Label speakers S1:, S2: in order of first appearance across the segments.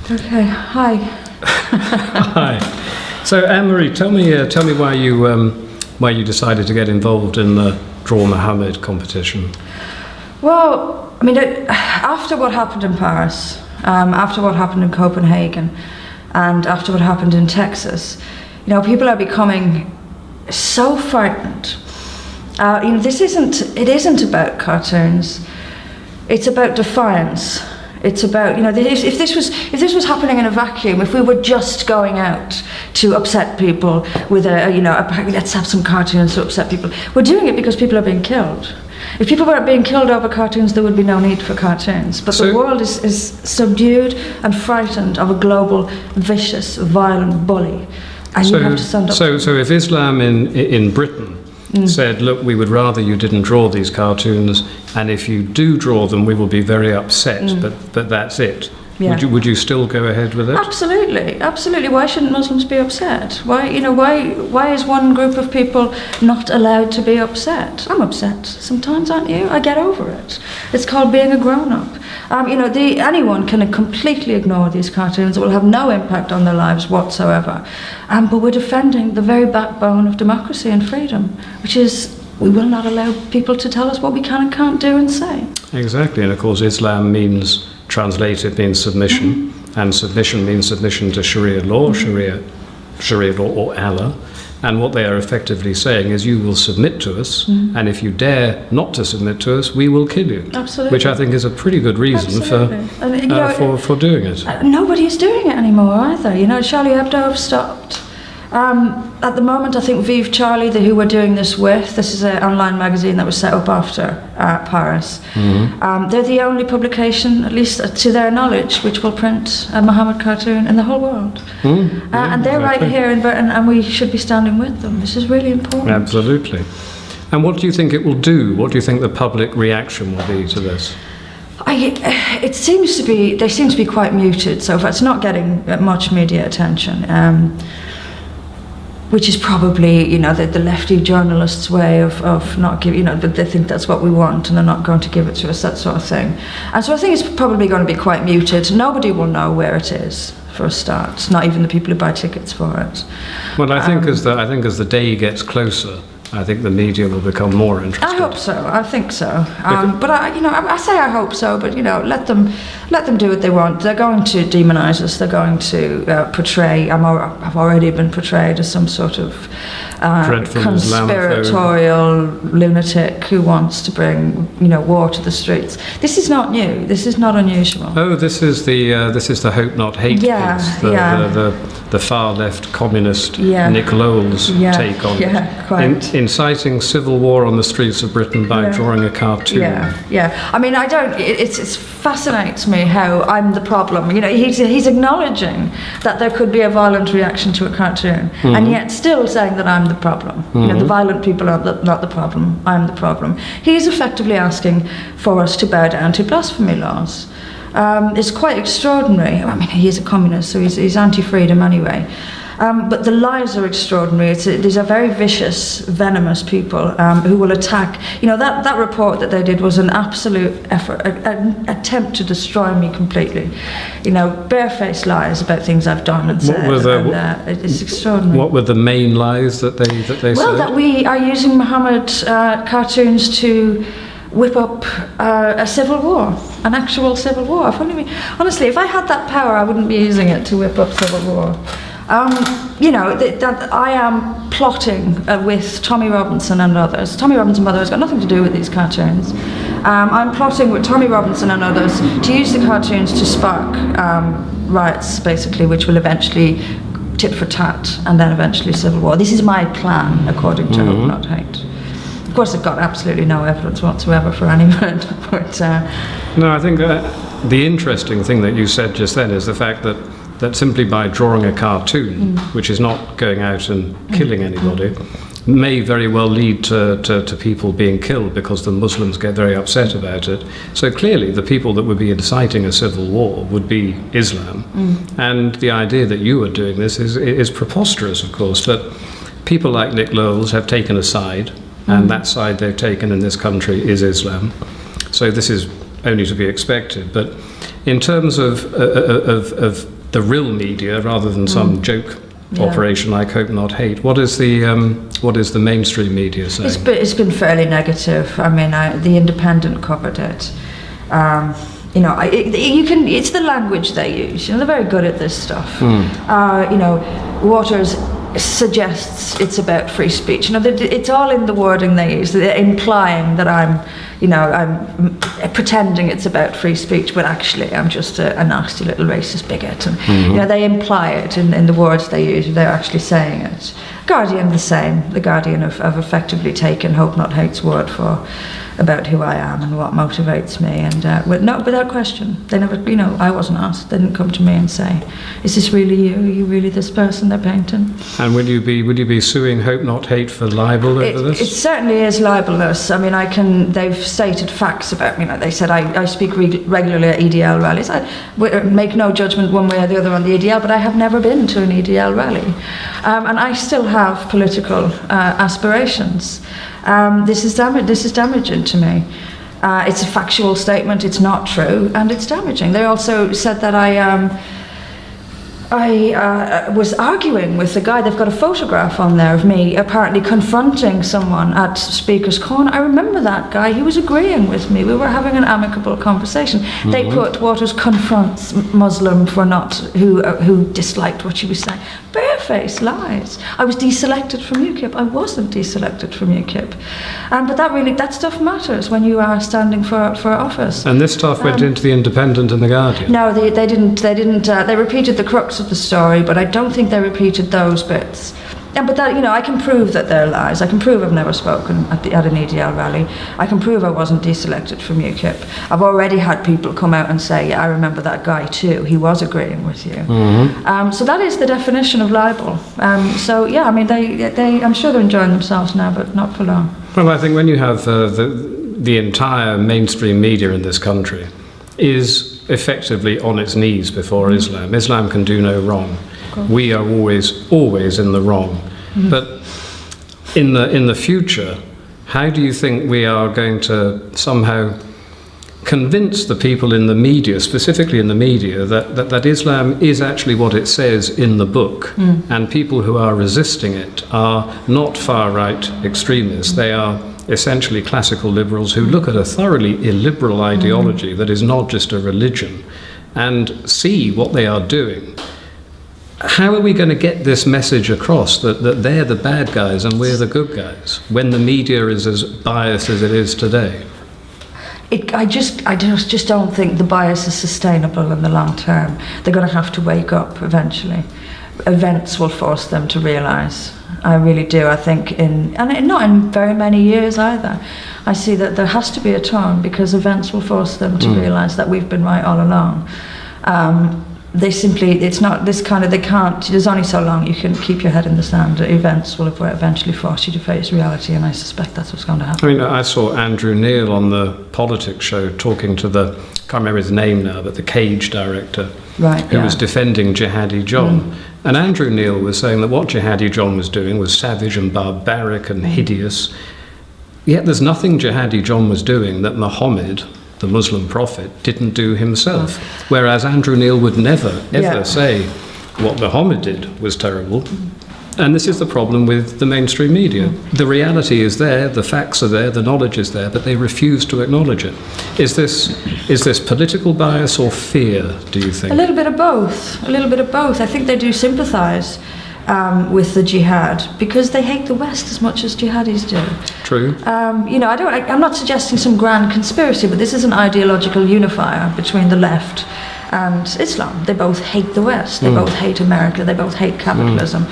S1: Okay. Hi.
S2: Hi. So, Anne-Marie, tell me why you decided to get involved in the Draw Mohammed competition.
S1: Well, I mean, after what happened in Paris, after what happened in Copenhagen, and after what happened in Texas, people are becoming so frightened. It isn't about cartoons. It's about defiance. It's about, if this was happening in a vacuum, if we were just going out to upset people with let's have some cartoons to upset people. We're doing it because people are being killed. If people weren't being killed over cartoons, there would be no need for cartoons. But the world is subdued and frightened of a global, vicious, violent bully. And you have to stand up.
S2: So if Islam in Britain said, look, we would rather you didn't draw these cartoons, and if you do draw them, we will be very upset, but that's it. Yeah. Would you still go ahead with it?
S1: Absolutely. Why shouldn't Muslims be upset? Why is one group of people not allowed to be upset? I'm upset sometimes, aren't you? I get over it. It's called being a grown-up. Anyone can completely ignore these cartoons. It will have no impact on their lives whatsoever. But we're defending the very backbone of democracy and freedom, which is we will not allow people to tell us what we can and can't do and say.
S2: Exactly, and of course Islam translated means submission, and submission means submission to Sharia law, Sharia law or Allah. And what they are effectively saying is you will submit to us, and if you dare not to submit to us, we will kill you.
S1: Absolutely.
S2: Which I think is a pretty good reason for doing it.
S1: Nobody's doing it anymore either. Charlie Hebdo have stopped. At the moment, I think Vive Charlie, who we're doing this with, this is an online magazine that was set up after Paris. They're the only publication, at least to their knowledge, which will print a Mohammed cartoon in the whole world. And they're right here in Britain, and we should be standing with them. This is really important.
S2: Absolutely. And what do you think it will do? What do you think the public reaction will be to this?
S1: They seem to be quite muted so far. It's not getting much media attention. Which is probably, the lefty journalists' way of not giving, they think that's what we want and they're not going to give it to us, that sort of thing. And so I think it's probably going to be quite muted. Nobody will know where it is, for a start, not even the people who buy tickets for it.
S2: Well, I think as the day gets closer, I think the media will become more interested.
S1: I hope so. I think so. But I say I hope so. But let them do what they want. They're going to demonise us. They're going to portray. I've already been portrayed as some sort of conspiratorial lunatic who wants to bring war to the streets. This is not new. This is not unusual.
S2: Oh, this is the Hope Not Hate piece. The far left communist Nick Lowell's take on it.
S1: Quite.
S2: Inciting civil war on the streets of Britain by drawing a cartoon.
S1: I mean, it fascinates me how I'm the problem. He's acknowledging that there could be a violent reaction to a cartoon, and yet still saying that I'm the problem. The violent people are not the problem. I'm the problem. He's effectively asking for us to bow down to blasphemy laws. It's quite extraordinary. I mean, he is a communist, so he's anti-freedom anyway. But the lies are extraordinary. These are very vicious, venomous people who will attack. That report that they did was an absolute effort, an attempt to destroy me completely. Barefaced lies about things I've done and said. It's extraordinary.
S2: What were the main lies that they said?
S1: Well, that we are using Mohammed cartoons to whip up a civil war, an actual civil war. Honestly, if I had that power, I wouldn't be using it to whip up civil war. That I am plotting with Tommy Robinson and others. Tommy Robinson, by the way, has got nothing to do with these cartoons. I'm plotting with Tommy Robinson and others to use the cartoons to spark riots, basically, which will eventually tit for tat and then eventually civil war. This is my plan, according to Hope Not Hate. Of course, I've got absolutely no evidence whatsoever for any of it. But
S2: no, I think the interesting thing that you said just then is the fact that simply by drawing a cartoon, which is not going out and killing anybody, may very well lead to people being killed because the Muslims get very upset about it. So clearly the people that would be inciting a civil war would be Islam. And the idea that you are doing this is preposterous, of course. But people like Nick Lowell's have taken a side, and that side they've taken in this country is Islam. So this is only to be expected. But in terms of the real media rather than some joke operation like Hope Not Hate. What is the mainstream media saying?
S1: It's been fairly negative. I mean, the Independent covered it. You know, it's the language they use. You know, they're very good at this stuff. You know, Waters suggests it's about free speech. You know, it's all in the wording they use. They're implying that I'm pretending it's about free speech, but actually I'm just a nasty little racist bigot. And you know, they imply it in the words they use. They're actually saying it. Guardian the same. The Guardian have effectively taken Hope Not Hate's word for about who I am and what motivates me, and without question. They never, you know, I wasn't asked. They didn't come to me and say, "Is this really you? Are you really this person they're painting?"
S2: And would you be suing Hope Not Hate for libel over this?
S1: It certainly is libelous. I mean, they've stated facts about me. You know, they said I speak regularly at EDL rallies. I make no judgment one way or the other on the EDL, but I have never been to an EDL rally, and I still have political aspirations. This is damaging to me. It's a factual statement. It's not true, and it's damaging. They also said that I was arguing with the guy. They've got a photograph on there of me apparently confronting someone at Speaker's Corner. I remember that guy. He was agreeing with me. We were having an amicable conversation. They put Waters confronts Muslim for who disliked what she was saying. Barefaced lies. I was deselected from UKIP. I wasn't deselected from UKIP. But that stuff matters when you are standing for office.
S2: And this stuff went into the Independent and the Guardian.
S1: No, they didn't. They repeated the crux of the story, but I don't think they repeated those bits. But that, you know, I can prove that they're lies. I can prove I've never spoken at an EDL rally. I can prove I wasn't deselected from UKIP. I've already had people come out and say, "Yeah, I remember that guy too. He was agreeing with you." So that is the definition of libel. So yeah, I mean, they I'm sure they're enjoying themselves now, but not for long.
S2: Well, I think when you have the entire mainstream media in this country is effectively on its knees before Islam. Islam can do no wrong. We are always in the wrong. But in the future, how do you think we are going to somehow convince the people in the media, specifically in the media, that Islam is actually what it says in the book, and people who are resisting it are not far-right extremists. They are essentially classical liberals who look at a thoroughly illiberal ideology that is not just a religion and see what they are doing. How are we going to get this message across that they're the bad guys and we're the good guys when the media is as biased as it is today?
S1: I just don't think the bias is sustainable in the long term. They're going to have to wake up eventually. Events will force them to realise. I really do. I think not in very many years either. I see that there has to be a turn because events will force them to realise that we've been right all along. It's not this kind of, they can't, there's only so long you can keep your head in the sand. Events will eventually force you to face reality, and I suspect that's what's going to happen.
S2: I mean, I saw Andrew Neil on the politics show talking to can't remember his name now, but the Cage director, who was defending Jihadi John. And Andrew Neil was saying that what Jihadi John was doing was savage and barbaric and hideous. Yet there's nothing Jihadi John was doing that Mohammed, the Muslim prophet, didn't do himself. Whereas Andrew Neil would never, ever say what Muhammad did was terrible. And this is the problem with the mainstream media. The reality is there, the facts are there, the knowledge is there, but they refuse to acknowledge it. Is this political bias or fear, do you think?
S1: A little bit of both. A little bit of both. I think they do sympathise with the jihad because they hate the West as much as jihadis do.
S2: True.
S1: You know, I'm not suggesting some grand conspiracy, but this is an ideological unifier between the left and Islam. They both hate the West. They both hate America. They both hate capitalism.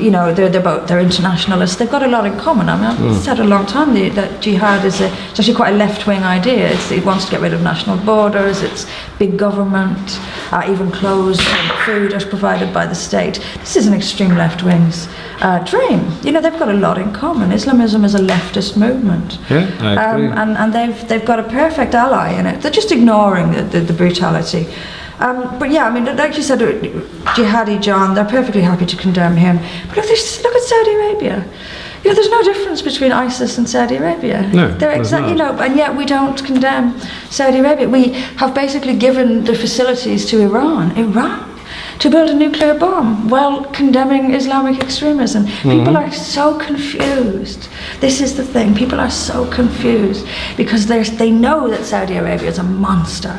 S1: You know, they're internationalists. They've got a lot in common. I mean, I've said a long time that jihad is it's actually quite a left-wing idea. It wants to get rid of national borders. It's big government, even clothes and food are provided by the state. This is an extreme left-wing's dream. You know, they've got a lot in common. Islamism is a leftist movement.
S2: Yeah, I agree.
S1: And they've got a perfect ally in it. They're just ignoring the brutality. But yeah, I mean, like you said, Jihadi John, they're perfectly happy to condemn him. But look at Saudi Arabia. You know, there's no difference between ISIS and Saudi Arabia.
S2: No,
S1: they're exactly, you know, and yet we don't condemn Saudi Arabia. We have basically given the facilities to Iran. Iran to build a nuclear bomb while condemning Islamic extremism. People are so confused. This is the thing. People are so confused because they know that Saudi Arabia is a monster,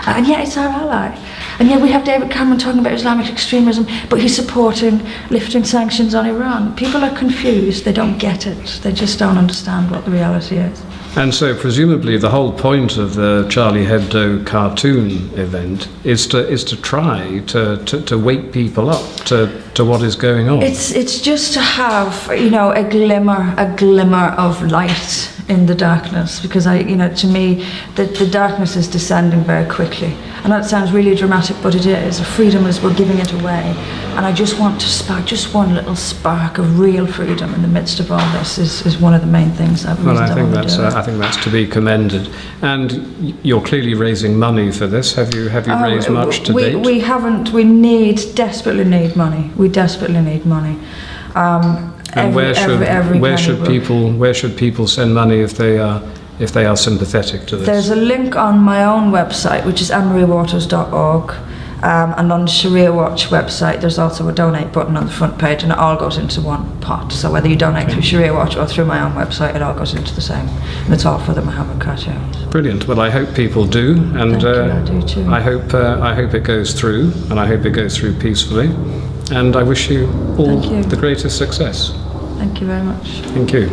S1: and yet it's our ally. And yet we have David Cameron talking about Islamic extremism, but he's supporting lifting sanctions on Iran. People are confused. They don't get it. They just don't understand what the reality is.
S2: And so presumably the whole point of the Charlie Hebdo cartoon event is to try to wake people up to what is going on.
S1: It's just to have, you know, a glimmer of light in the darkness, because to me the darkness is descending very quickly. I know it sounds really dramatic, but it is. Freedom is, we're giving it away, and I just want to spark just one little spark of real freedom in the midst of all this is one of the main things that
S2: I think that's to be commended. And you're clearly raising money for this. Have you raised much to date?
S1: We haven't. We desperately need money. We desperately need money.
S2: And where should people send money if they are sympathetic to this?
S1: There's a link on my own website, which is annemariewaters.org, and on the Sharia Watch website there's also a donate button on the front page, and it all goes into one pot. So whether you donate through Sharia Watch or through my own website, it all goes into the same, and it's all for the Mohammed cartoons. Brilliant.
S2: Well, I hope people do, and
S1: I do too.
S2: I hope it goes through, and I hope it goes through peacefully, and I wish you all the greatest success.
S1: Thank you very much.
S2: Thank you.